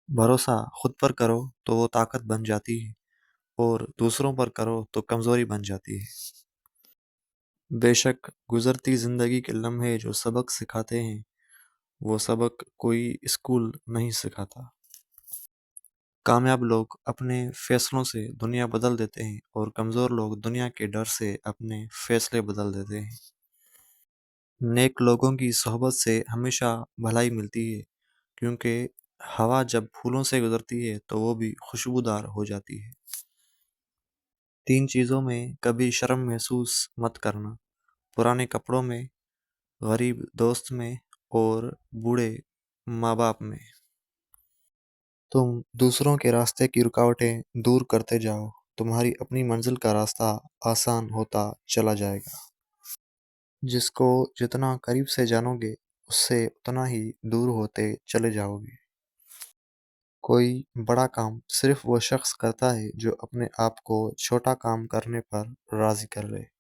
भरोसा खुद पर करो तो वो ताकत बन जाती है और दूसरों पर करो तो कमजोरी बन जाती है। बेशक गुजरती जिंदगी के लम्हे जो सबक सिखाते हैं, वो सबक कोई स्कूल नहीं सिखाता। कामयाब लोग अपने फैसलों से दुनिया बदल देते हैं और कमजोर लोग दुनिया के डर से अपने फैसले बदल देते हैं। नेक लोगों की सोहबत से हमेशा भलाई मिलती है, क्योंकि हवा जब फूलों से गुजरती है तो वो भी खुशबूदार हो जाती है। तीन चीज़ों में कभी शर्म महसूस मत करना: पुराने कपड़ों में, गरीब दोस्त में और बूढ़े माँ बाप में। तुम दूसरों के रास्ते की रुकावटें दूर करते जाओ, तुम्हारी अपनी मंजिल का रास्ता आसान होता चला जाएगा। जिसको जितना करीब से जानोगे, उससे उतना ही दूर होते चले जाओगे। कोई बड़ा काम सिर्फ वो शख्स करता है जो अपने आप को छोटा काम करने पर राजी कर ले।